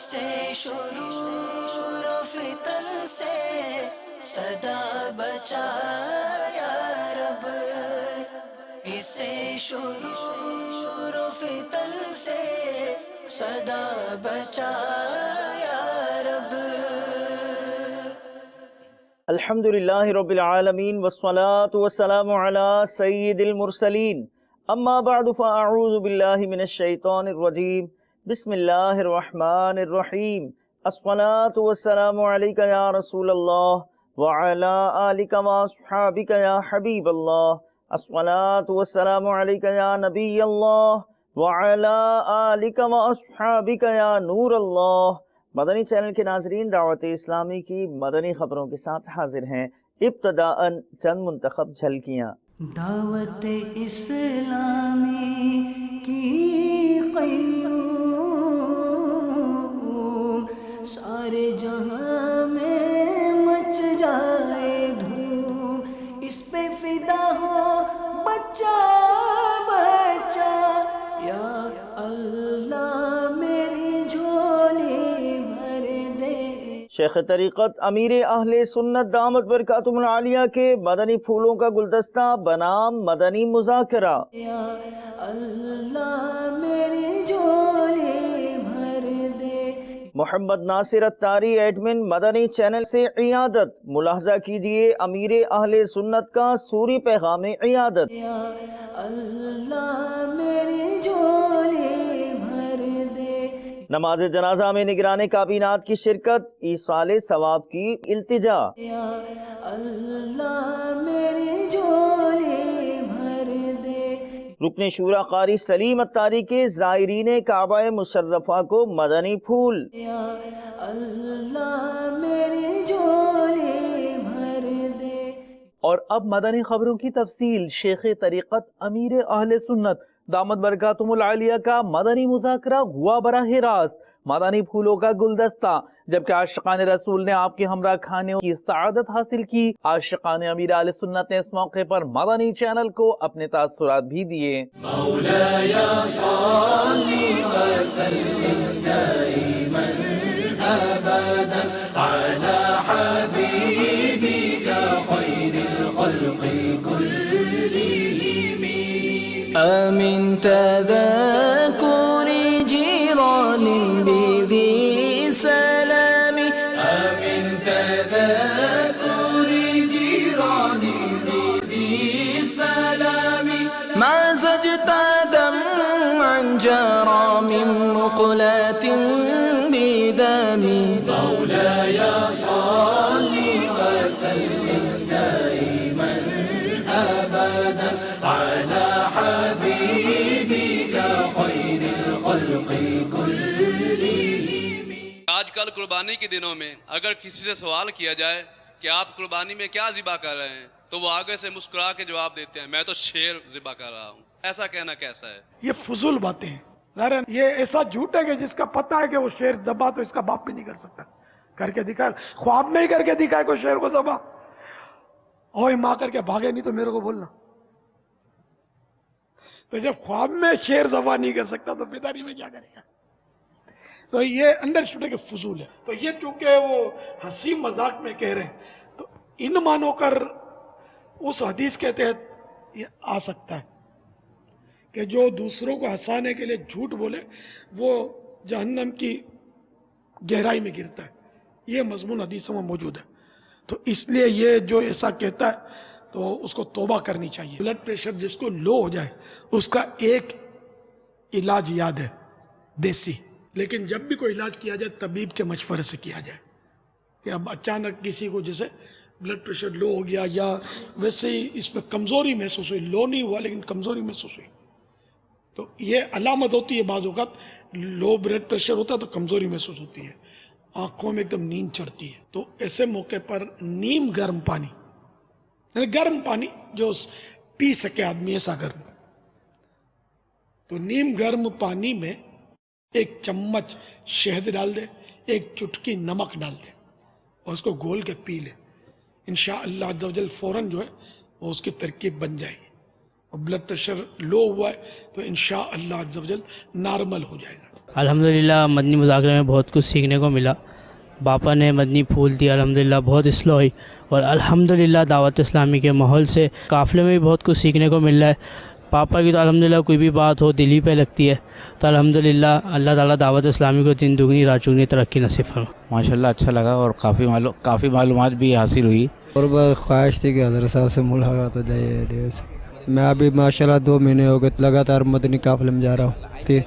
اسے شرور و فتن سے صدا بچا یا رب، اسے شرور و فتن سے صدا بچا یا رب۔ الحمدللہ رب العالمین والصلاة والسلام علی سید المرسلین، اما بعد فاعوذ باللہ من الشیطان الرجیم، بسم اللہ الرحمن الرحیم۔ الصلاة والسلام علیک یا رسول اللہ وعلی آلک واصحابک یا حبیب اللہ۔ الصلاة والسلام علیک یا نبی اللہ وعلی آلک واصحابک یا نور اللہ۔ مدنی چینل کے ناظرین، دعوت اسلامی کی مدنی خبروں کے ساتھ حاضر ہیں۔ ابتداءً چند منتخب جھلکیاں۔ دعوت اسلامی کی قیوم، سارے جہاں میں مچ جائے دھوم، اس پہ فدا ہو بچہ بچہ، یا اللہ میری جھولی بھر دے۔ شیخ طریقت امیر اہل سنت دامت برکاتہم العالیہ کے مدنی پھولوں کا گلدستہ بنام مدنی مذاکرہ۔ یا اللہ میری جھولی بھر دے۔ محمد ناصر اتاری ایڈمن مدنی چینل سے عیادت، ملاحظہ کیجئے امیر اہل سنت کا سوری پیغام عیادت۔ یا اللہ میری جھولی بھر دے۔ نماز جنازہ میں نگران کابینات کی شرکت، ایصال ثواب کی التجا۔ یا اللہ میری جھولی بھر دے۔ رکن شورا قاری سلیم اتاری کے زائرین کعبہ مشرفہ کو مدنی پھول۔ یا اللہ میری جھولی بھر دے۔ اور اب مدنی خبروں کی تفصیل۔ شیخ طریقت امیر اہل سنت دامت برکاتہم العالیہ کا مدنی مذاکرہ ہوا براہ راست، مدنی پھولوں کا گلدستہ، جبکہ عاشقان رسول نے آپ کے ہمراہ کھانے کی سعادت حاصل کی۔ عاشقان امیر اہل سنت نے اس موقع پر مدنی چینل کو اپنے تاثرات بھی دیے۔ مولاي صل وسلم دائما ابدا على حبيبك خير الخلق كلهم، آمن تذكر جيران بذي سلام، آمن تذكر جيران بذي سلام، ما زجت دمعا جرى من مقلاة بدم، مولاي صل وسلم دائما ابدا على حبيبك خير الخلق كلهم۔ آج کل قربانی کے دنوں میں اگر کسی سے سوال کیا جائے کہ آپ قربانی میں کیا ذبح کر رہے ہیں تو وہ آگے سے مسکرا کے جواب دیتے ہیں میں تو شیر ذبح کر رہا ہوں۔ ایسا کہنا کیسا ہے؟ یہ فضول باتیں ہیں۔ ظاہر یہ ایسا جھوٹ ہے کہ جس کا پتہ ہے کہ وہ شیر ذبح تو اس کا باپ بھی نہیں کر سکتا، کر کے دکھائے، خواب میں ہی کر کے دکھائے کوئی شیر کو ذبح، اوئے ماں کر کے بھاگے نہیں تو میرے کو بولنا۔ تو جب خواب میں شیر ذبح نہیں کر سکتا تو بیداری میں کیا کرے گا؟ تو یہ انڈرسٹوڈ ہے کہ فضول ہے۔ تو یہ چونکہ وہ ہنسی مذاق میں کہہ رہے ہیں تو ان مانو کر اس حدیث کے تحت یہ آ سکتا ہے کہ جو دوسروں کو ہنسانے کے لیے جھوٹ بولے وہ جہنم کی گہرائی میں گرتا ہے۔ یہ مضمون حدیثوں میں موجود ہے۔ تو اس لیے یہ جو ایسا کہتا ہے تو اس کو توبہ کرنی چاہیے۔ بلڈ پریشر جس کو لو ہو جائے اس کا ایک علاج یاد ہے، دیسی، لیکن جب بھی کوئی علاج کیا جائے طبیب کے مشورے سے کیا جائے۔ کہ اب اچانک کسی کو جیسے بلڈ پریشر لو ہو گیا یا ویسے ہی اس میں کمزوری محسوس ہوئی، لو نہیں ہوا لیکن کمزوری محسوس ہوئی، تو یہ علامت ہوتی ہے۔ بعض اوقات لو بلڈ پریشر ہوتا ہے تو کمزوری محسوس ہوتی ہے، آنکھوں میں ایک دم نیند چڑھتی ہے۔ تو ایسے موقع پر نیم گرم پانی، یعنی گرم پانی جو پی سکے آدمی، ایسا گرم، تو نیم گرم پانی میں ایک چمچ شہد ڈال دے، ایک چٹکی نمک ڈال دے اور اس کو گھول کے پی لے، انشاءاللہ عز و جل فوراً جو ہے وہ اس کی ترکیب بن جائے گی، اور بلڈ پریشر لو ہوا ہے تو انشاءاللہ عز و جل نارمل ہو جائے گا۔ الحمدللہ مدنی مذاکرے میں بہت کچھ سیکھنے کو ملا. باپا نے مدنی پھول دیا الحمدللہ، بہت اصلاح ہوئی، اور الحمدللہ دعوت اسلامی کے ماحول سے قافلے میں بھی بہت کچھ سیکھنے کو مل رہا ہے. پاپا کی تو الحمدللہ کوئی بھی بات ہو دل ہی پہ لگتی ہے. تو الحمدللہ اللہ تعالیٰ دعوت اسلامی کو دن دگنی رات چگنی ترقی نصیب فرمائے. ماشاءاللہ اچھا لگا اور کافی معلومات بھی حاصل ہوئی. اور بس خواہش تھی کہ حضرت صاحب سے ملاقات ہو جائے. میں ابھی ماشاءاللہ 2 مہینے ہو گئے لگاتار مدنی قافلے میں جا رہا ہوں.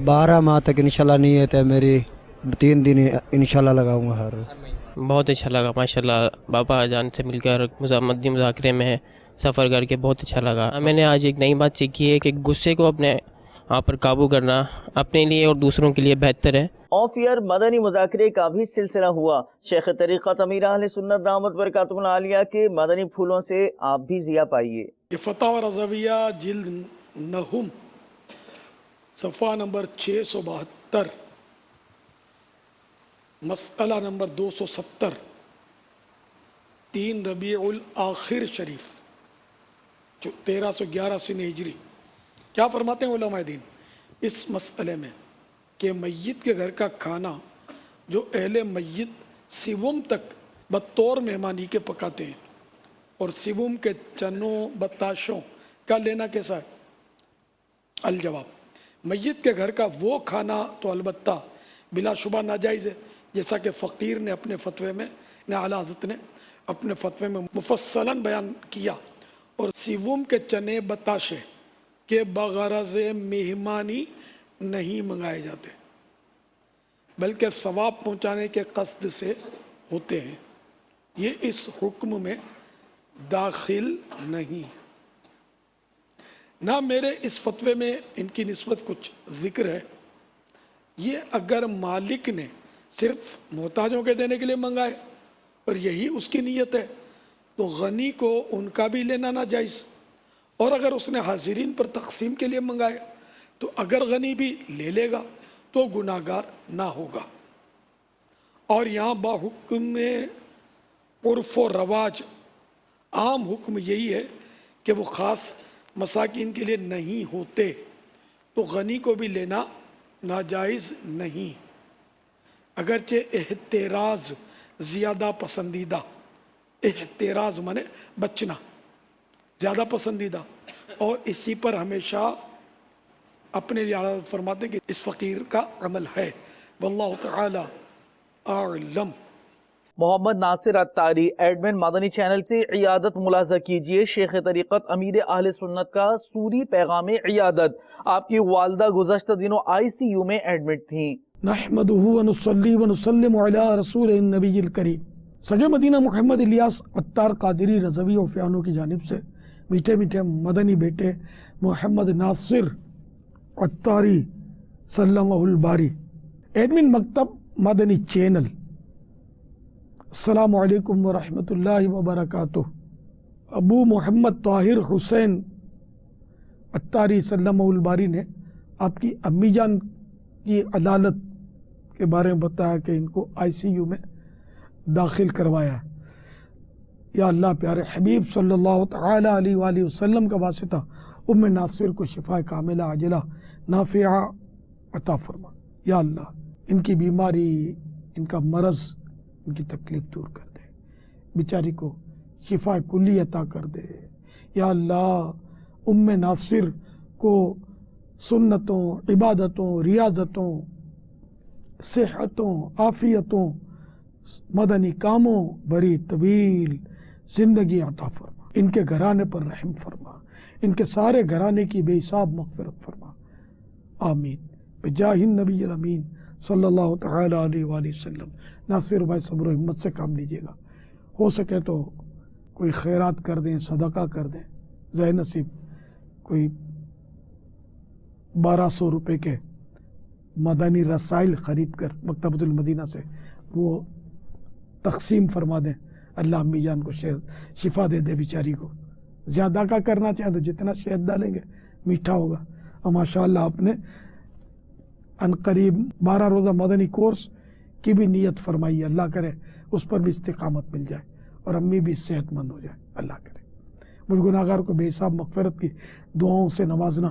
12 ماہ تک انشاءاللہ نیت ہے میری، 3 دن انشاءاللہ لگاؤں گا ہر روز. بہت اچھا لگا ماشاءاللہ، بابا جان سے مل کر مدنی مذاکرے میں سفر کر کے بہت اچھا لگا. میں نے آج ایک نئی بات سیکھی ہے کہ غصے کو اپنے آپ پر قابو کرنا اپنے لیے اور دوسروں کے لیے بہتر ہے. آف ایئر مدنی مذاکرے کا بھی سلسلہ ہوا. شیخ طریقت امیر اہل سنت دامت برکاتہم العالیہ کے مدنی پھولوں سے آپ بھی ضیاء پائیے. یہ فتاوی رضویہ جلد 9 صفحہ نمبر 672 مسئلہ نمبر 270 3 ربیع الاخر شریف 1311 سن ہجری. کیا فرماتے ہیں علماء دین اس مسئلے میں کہ میت کے گھر کا کھانا جو اہل میت سیوم تک بطور مہمانی کے پکاتے ہیں، اور سیوم کے چنوں بتاشوں کا لینا کیسا ہے؟ الجواب، میت کے گھر کا وہ کھانا تو البتہ بلا شبہ ناجائز ہے، جیسا کہ فقیر نے اپنے فتوے میں اعلیٰ حضرت نے اپنے فتوے میں مفصلاً بیان کیا. اور سیوم کے چنے بتاشے کے بغرض مہمانی نہیں منگائے جاتے، بلکہ ثواب پہنچانے کے قصد سے ہوتے ہیں. یہ اس حکم میں داخل نہیں. نہ میرے اس فتوے میں ان کی نسبت کچھ ذکر ہے. یہ اگر مالک نے صرف محتاجوں کے دینے کے لیے منگائے اور یہی اس کی نیت ہے تو غنی کو ان کا بھی لینا ناجائز، اور اگر اس نے حاضرین پر تقسیم کے لیے منگائے تو اگر غنی بھی لے لے گا تو گناہگار نہ ہوگا. اور یہاں بحکم عرف و رواج عام حکم یہی ہے کہ وہ خاص مساکین کے لیے نہیں ہوتے، تو غنی کو بھی لینا ناجائز نہیں. اگرچہ احتراز زیادہ پسندیدہ، احتراز مانے بچنا زیادہ پسندیدہ، اور اسی پر ہمیشہ اپنے لیے اعلیٰ حضرت فرماتے ہیں کہ اس فقیر کا عمل ہے. واللہ تعالی اعلم. محمد ناصر عطاری ایڈمن مدنی چینل سے عیادت ملاحظہ کیجئے. شیخ طریقت امیر اہل سنت کا سوری پیغام عیادت. آپ کی والدہ گزشتہ دنوں ICU میں ایڈمٹ تھیں. نحمدہ ونصلی ونسلم علی رسول النبی الکریم. سگے مدینہ محمد الیاس عطار قادری رضوی اوفیانو کی جانب سے میٹھے میٹھے مدنی بیٹے محمد ناصر عطاری سلمہ الباری، ایڈمن مکتب مدنی چینل. السلام علیکم ورحمۃ اللہ وبرکاتہ. ابو محمد طاہر حسین عطاری سلمہ الباری نے آپ کی امی جان کی عدالت کے بارے میں بتایا کہ ان کو ICU میں داخل کروایا. یا اللہ پیارے حبیب صلی اللہ تعالی علیہ وآلہ وسلم کا واسطہ ام ناصر کو شفا کاملہ عاجلہ نافعہ عطا فرما. یا اللہ ان کی بیماری، ان کا مرض، ان کی تکلیف دور کر دے، بیچاری کو شفا کلی عطا کر دے. یا اللہ ام ناصر کو سنتوں، عبادتوں، ریاضتوں، صحتوں، عافیتوں، مدنی کاموں بری طویل زندگی عطا فرما. ان کے گھرانے پر رحم فرما، ان کے سارے گھرانے کی بے حساب مغفرت فرما. آمین بجاہ النبی الامین صلی اللہ تعالی علیہ وآلہ وسلم. ناصر بھائی صبر و ہمت سے کام لیجیے گا. ہو سکے تو کوئی خیرات کر دیں، صدقہ کر دیں. ذہ نصیب کوئی 1200 روپے کے مدنی رسائل خرید کر مکتبۃ المدینہ سے وہ تقسیم فرما دیں. اللہ امی جان کو شفا دے دے بیچاری کو. زیادہ کا کرنا چاہیں تو جتنا شہد ڈالیں گے میٹھا ہوگا. اور ماشاءاللہ آپ نے عنقریب 12 روزہ مدنی کورس کی بھی نیت فرمائی ہے. اللہ کرے اس پر بھی استقامت مل جائے اور امی بھی صحت مند ہو جائے. اللہ کرے مجھ گناہگار کو بے حساب مغفرت کی دعاؤں سے نوازنا.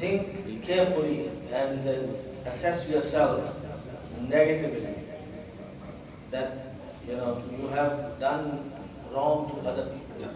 Think carefully and assess yourself negatively that you have done wrong to other people.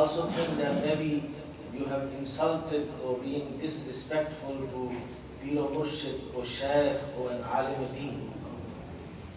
Also think that maybe you have insulted or been disrespectful to Pir or Murshid or Shaykh or an alim deen.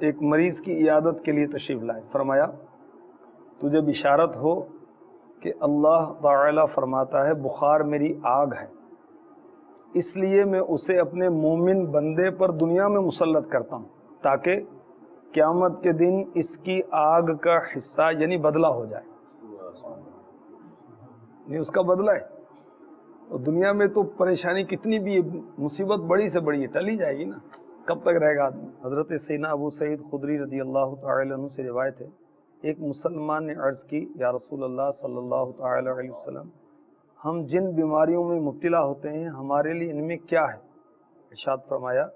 ایک مریض کی عیادت کے لیے تشریف لائے. فرمایا تجھے بشارت ہو کہ اللہ تعالی فرماتا ہے بخار میری آگ ہے، اس لیے میں اسے اپنے مومن بندے پر دنیا میں مسلط کرتا ہوں تاکہ قیامت کے دن اس کی آگ کا حصہ یعنی بدلہ ہو جائے. نہیں اس کا بدلہ ہے. اور دنیا میں تو پریشانی کتنی بھی ہے، مصیبت بڑی سے بڑی ہے، ٹلی جائے گی نا، کب تک رہے گا آدمی. حضرت سیدنا ابو سعید خدری رضی اللہ تعالی عنہ سے روایت ہے، ایک مسلمان نے عرض کی یا رسول اللہ صلی اللہ تعالی علیہ وسلم، ہم جن بیماریوں میں مبتلا ہوتے ہیں ہمارے لیے ان میں کیا ہے؟ ارشاد فرمایا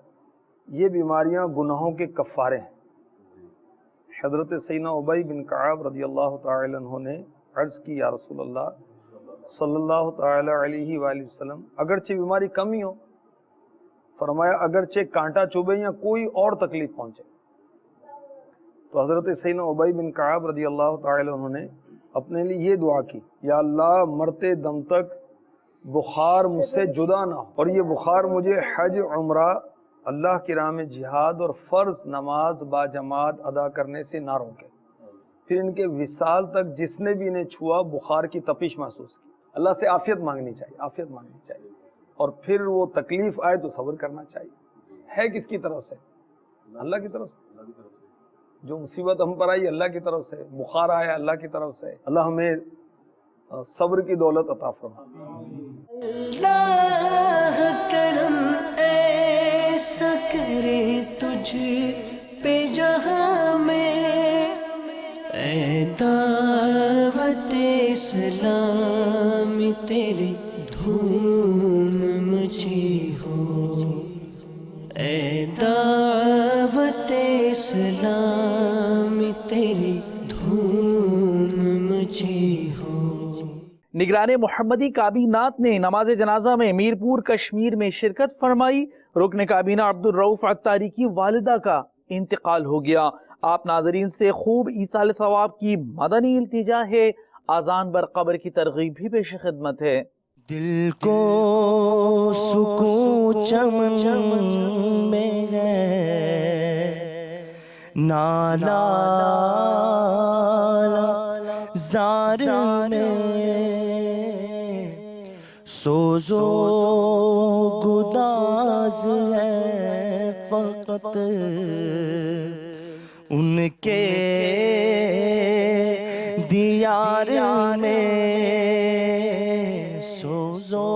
یہ بیماریاں گناہوں کے کفارے ہیں. حضرت سیدنا ابی بن کعب رضی اللہ تعالی عنہ نے عرض کی یا رسول اللہ صلی اللہ تعالی علیہ وآلہ وسلم اگرچہ بیماری کم ہی ہو، فرمایا اگرچہ کانٹا چبھے یا کوئی اور تکلیف پہنچے. تو حضرت سیدنا ابی بن کعب رضی اللہ تعالی عنہ نے اپنے لیے یہ دعا کی یا اللہ مرتے دم تک بخار مجھ سے جدا نہ ہو، اور یہ بخار مجھے حج عمرہ اللہ کی راہ میں جہاد اور فرض نماز با جماعت ادا کرنے سے نہ روکے. پھر ان کے وصال تک جس نے بھی انہیں چھوا بخار کی تپش محسوس کی. اللہ سے عافیت مانگنی چاہیے، عافیت مانگنی چاہیے، اور پھر وہ تکلیف آئے تو صبر کرنا چاہیے. ہے کس کی طرف سے؟ اللہ کی طرف سے. جو مصیبت ہم پر آئی اللہ کی طرف سے، بخار آیا اللہ کی طرف سے. اللہ ہمیں صبر کی دولت عطا فرمائے. اللہ کرم ایسا کرے تجھ پہ جہاں میں، اے دعوت اسلام تیری دھوم مچی ہو، اے دعوت اسلام تیری دھوم مچی ہو. نگران محمدی کابینات نے نماز جنازہ میں میرپور کشمیر میں شرکت فرمائی. رکن کابینہ عبدالرؤف عطاری کی والدہ کا انتقال ہو گیا. آپ ناظرین سے خوب ایصال ثواب کی مدنی التجا ہے. آذان بر قبر کی ترغیب بھی پیش خدمت ہے. دل کو سکون چمن میں ہے، نالا زار میں سوزو گداز ہے فقط ان کے دیار میں، سوزو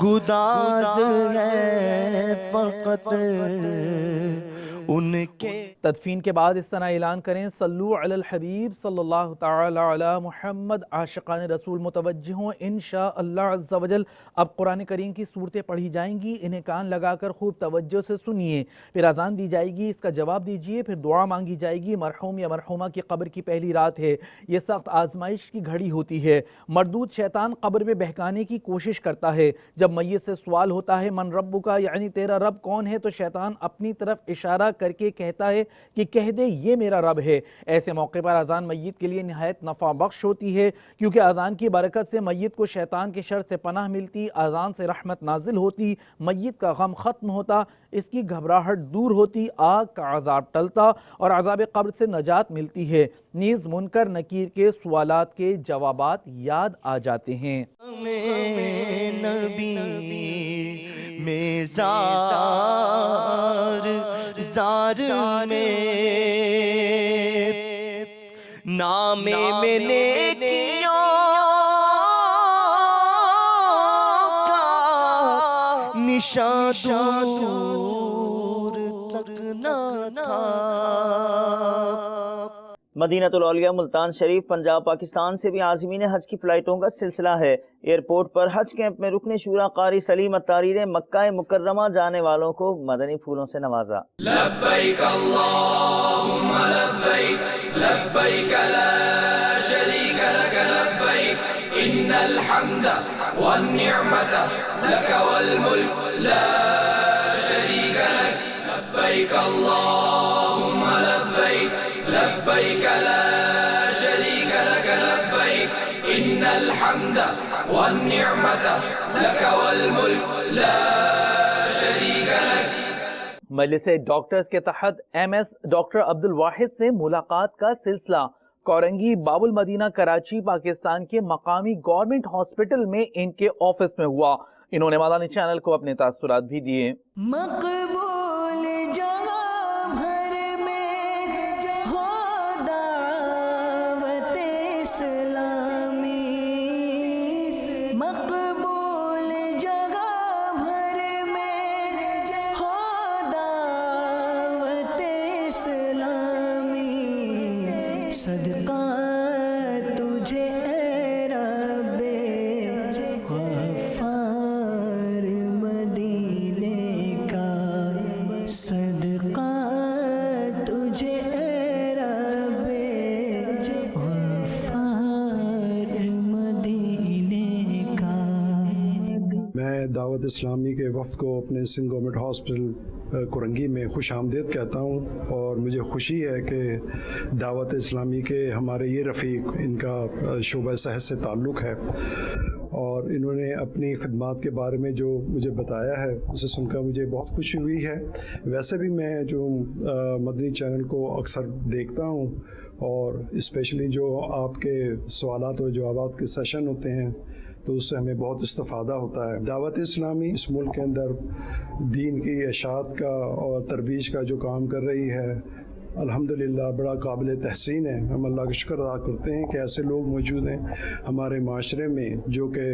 گداز ہے فقط ان کے. تدفین کے بعد اس طرح اعلان کریں صلو علی الحبیب صلی اللہ تعالی علی محمد. عاشقان رسول متوجہ ہوں انشاءاللہ عز و جل. اب قرآن کریم کی صورتیں پڑھی جائیں گی، انہیں کان لگا کر خوب توجہ سے سنیے. پھر اذان دی جائے گی، اس کا جواب دیجئے، پھر دعا مانگی جائے گی. مرحوم یا مرحومہ کی قبر کی پہلی رات ہے، یہ سخت آزمائش کی گھڑی ہوتی ہے. مردود شیطان قبر میں بہکانے کی کوشش کرتا ہے. جب میت سے سوال ہوتا ہے من ربک، یعنی تیرا رب کون ہے، تو شیطان اپنی طرف اشارہ کر کے کہتا ہے کہ کہہ دے یہ میرا رب ہے. ایسے موقع پر اذان میت کے لیے نہایت نفع بخش ہوتی ہے، کیونکہ اذان کی برکت سے میت کو شیطان کے شر سے پناہ ملتی، اذان سے رحمت نازل ہوتی، میت کا غم ختم ہوتا، اس کی گھبراہٹ دور ہوتی، آگ کا عذاب ٹلتا اور عذاب قبر سے نجات ملتی ہے. نیز منکر نکیر کے سوالات کے جوابات یاد آ جاتے ہیں. نبی میں زار میں نام میں نیکیوں کا نشان دور تک نہ تھا. مدینہ الاولیاء ملتان شریف پنجاب پاکستان سے بھی عازمین حج کی فلائٹوں کا سلسلہ ہے. ایئرپورٹ پر حج کیمپ میں رکن شورا قاری سلیم اتاری نے مکہ مکرمہ جانے والوں کو مدنی پھولوں سے نوازا. لبیک اللہم لبیک لبیک لا شریک لک لبیک ان الحمد والنعمت لک والملک لا شریک لک لبیک اللہم لبیک لبیک لا شریک لک لبیک ان الحمد والنعمت لک والملک لا شریک لک. مجلس ڈاکٹرز کے تحت MS ڈاکٹر عبد الواحد سے ملاقات کا سلسلہ کورنگی باب المدینہ کراچی پاکستان کے مقامی گورنمنٹ ہاسپٹل میں ان کے آفس میں ہوا. انہوں نے مدنی چینل کو اپنے تاثرات بھی دیے. مقبول جہاں بھر میں ہو دعوت اسلامی، مقبول جگہ بھر میں ہو دعوت اسلامی، صدقہ تجھے اے رب غفار مدینے کا، صدقہ تجھے اے رب غفار مدینے کا. میں دعوت اسلامی کے وفد کو اپنے سندھ گورنمنٹ ہاسپٹل کورنگی میں خوش آمدید کہتا ہوں، اور مجھے خوشی ہے کہ دعوت اسلامی کے ہمارے یہ رفیق، ان کا شعبہ صحت سے تعلق ہے، اور انہوں نے اپنی خدمات کے بارے میں جو مجھے بتایا ہے اسے سن کر مجھے بہت خوشی ہوئی ہے. ویسے بھی میں جو مدنی چینل کو اکثر دیکھتا ہوں، اور اسپیشلی جو آپ کے سوالات و جوابات کے سیشن ہوتے ہیں تو اس سے ہمیں بہت استفادہ ہوتا ہے. دعوت اسلامی اس ملک کے اندر دین کی اشاعت کا اور ترویج کا جو کام کر رہی ہے، الحمدللہ بڑا قابل تحسین ہے. ہم اللہ کا شکر ادا کرتے ہیں کہ ایسے لوگ موجود ہیں ہمارے معاشرے میں جو کہ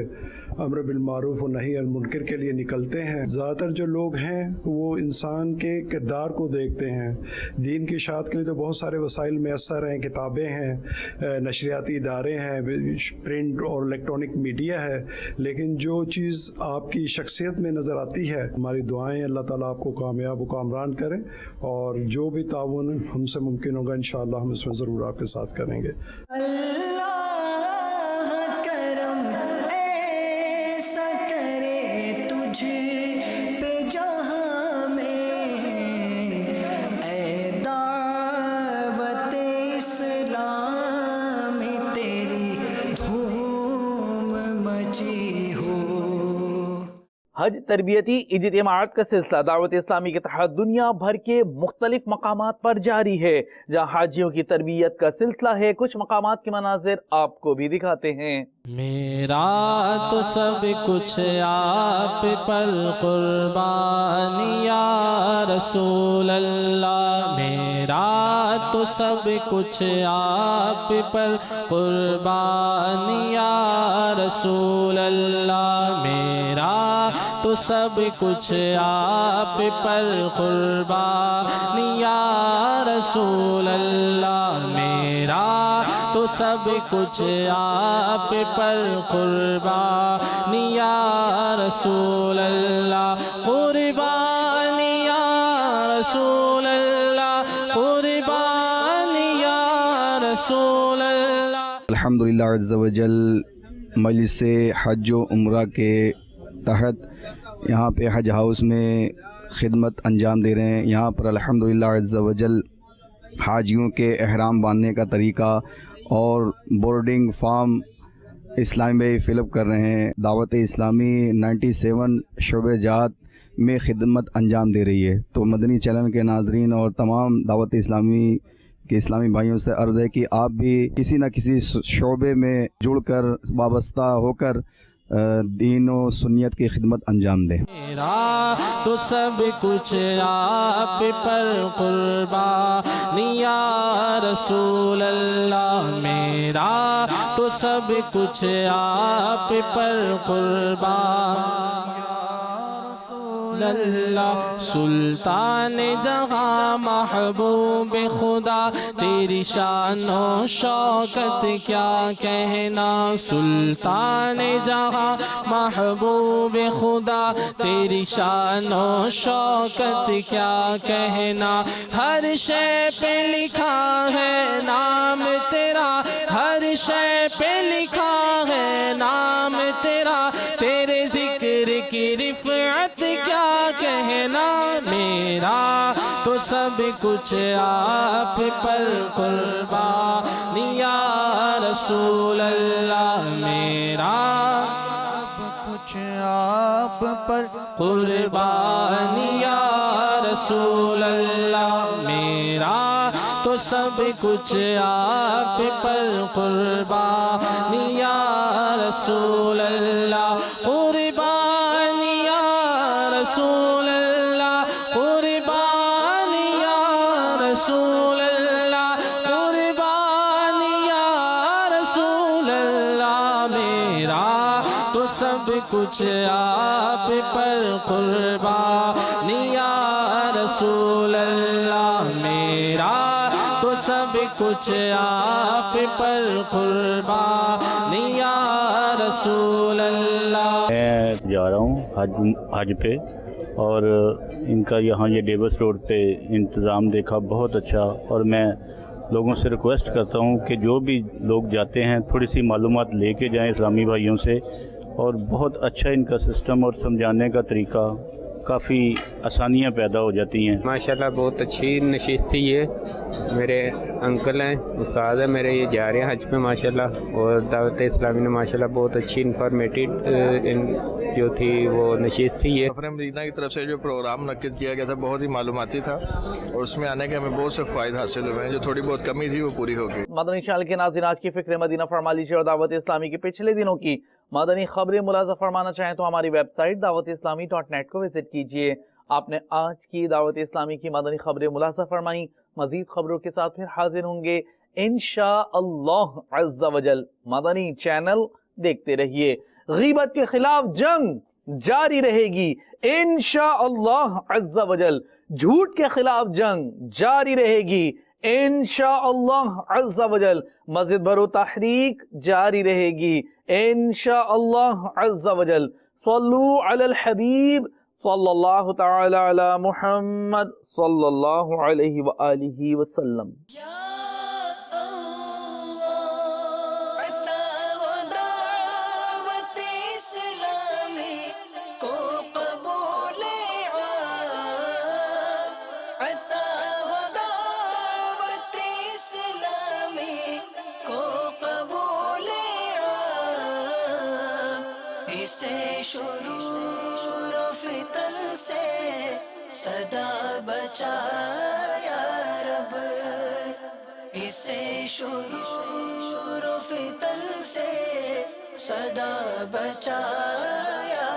امر بالمعروف و نہی عن المنکر کے لیے نکلتے ہیں. زیادہ تر جو لوگ ہیں وہ انسان کے کردار کو دیکھتے ہیں. دین کی اشاعت کے لیے تو بہت سارے وسائل میسر ہیں، کتابیں ہیں، نشریاتی ادارے ہیں، پرنٹ اور الیکٹرانک میڈیا ہے، لیکن جو چیز آپ کی شخصیت میں نظر آتی ہے، ہماری دعائیں اللہ تعالیٰ آپ کو کامیاب و کامران کرے، اور جو بھی تعاون ہم سے ممکن ہوگا انشاءاللہ ہم اس میں ضرور آپ کے ساتھ کریں گے. حج تربیتی اجتماعات کا سلسلہ دعوت اسلامی کے تحت دنیا بھر کے مختلف مقامات پر جاری ہے، جہاں حاجیوں کی تربیت کا سلسلہ ہے. کچھ مقامات کے مناظر آپ کو بھی دکھاتے ہیں. میرا تو سب کچھ آپ پر قربان یا رسول اللہ، میرا تو سب کچھ آپ پر قربان یا رسول اللہ، میرا تو سب کچھ آپ پر قربان یا رسول اللہ، میرا تو سب کچھ آپ پر قربان یا رسول اللہ، قربان یا رسول اللہ، قربان یا رسول اللہ. الحمدللہ عز و جل مجلس حج و عمرہ کے تحت یہاں پہ حج ہاؤس میں خدمت انجام دے رہے ہیں. یہاں پر الحمدللہ عز و جل حاجیوں کے احرام باندھنے کا طریقہ اور بورڈنگ فارم اسلامی میں فل اپ کر رہے ہیں. دعوت اسلامی 97 شعبہ جات میں خدمت انجام دے رہی ہے. تو مدنی چینل کے ناظرین اور تمام دعوت اسلامی کے اسلامی بھائیوں سے عرض ہے کہ آپ بھی کسی نہ کسی شعبے میں جڑ کر وابستہ ہو کر دین و سنیت کی خدمت انجام دیں. میرا تو سب کچھ آپ پر قربان یا رسول اللہ، میرا تو سب کچھ آپ پر قربان اللہ. سلطان جہاں محبوب خدا تیری شان و شوکت کیا کہنا، سلطان جہاں محبوب خدا تیری شان و شوکت کیا کہنا. ہر شے پہ لکھا ہے نام تیرا، ہر شے پہ لکھا ہے نام تیرا، تیرے ذکر کی رفعت کیا کہنا. میرا تو سب کچھ آپ پر قربان یا رسول اللہ، میرا سب کچھ آپ پر قربان یا رسول اللہ میرا تو سب کچھ آپ پر قربان یا رسول اللہ قربان یا رسول اللہ قربان یا رسول اللہ قربان یا رسول اللہ میرا تو سب کچھ آپ پر قربان یا رسول اللہ میرا تو سب کچھ آپ پر قربان یا رسول اللہ. میں جا رہا ہوں حج پہ اور ان کا یہاں یہ ڈیوس روڈ پہ انتظام دیکھا بہت اچھا، اور میں لوگوں سے ریکویسٹ کرتا ہوں کہ جو بھی لوگ جاتے ہیں تھوڑی سی معلومات لے کے جائیں اسلامی بھائیوں سے، اور بہت اچھا ان کا سسٹم اور سمجھانے کا طریقہ، کافی آسانیاں پیدا ہو جاتی ہیں. ماشاءاللہ بہت اچھی نشست تھی یہ. میرے انکل ہیں، استاد ہیں میرے، یہ جا رہے ہیں حج پہ ماشاءاللہ، اور دعوت اسلامی نے ماشاءاللہ بہت اچھی انفارمیٹیو جو تھی وہ نشست تھی. یہ سفر مدینہ کی طرف سے جو پروگرام منعقد کیا گیا تھا بہت ہی معلوماتی تھا، اور اس میں آنے کے ہمیں بہت سے فائدے حاصل ہوئے ہیں. جو تھوڑی بہت کمی تھی وہ پوری ہو گئی. مدنی چینل کے ناظرین، آج کی فکر مدینہ فرما لیجیے، اور دعوت اسلامی کے پچھلے دنوں کی مدنی خبریں ملاحظہ فرمانا چاہیں تو ہماری ویب سائٹ dawat-islami.net کو وزٹ کیجیے. آپ نے آج کی دعوت اسلامی کی مدنی خبریں ملاحظہ فرمائیں. مزید خبروں کے ساتھ پھر حاضر ہوں گے انشاءاللہ عز و جل. مدنی چینل دیکھتے رہیے. غیبت کے خلاف جنگ جاری رہے گی انشاءاللہ عز و جل. جھوٹ کے خلاف جنگ جاری رہے گی انشاءاللہ عز و جل. مسجد بھرو تحریک جاری رہے گی انشاءاللہ عز و جل. صلو علی الحبیب صلی اللہ تعالی علی محمد صلی اللہ علیہ وآلہ وسلم. شرور و فتن سے صدا بچا یا رب، اسے شرور و فتن سے صدا بچا یا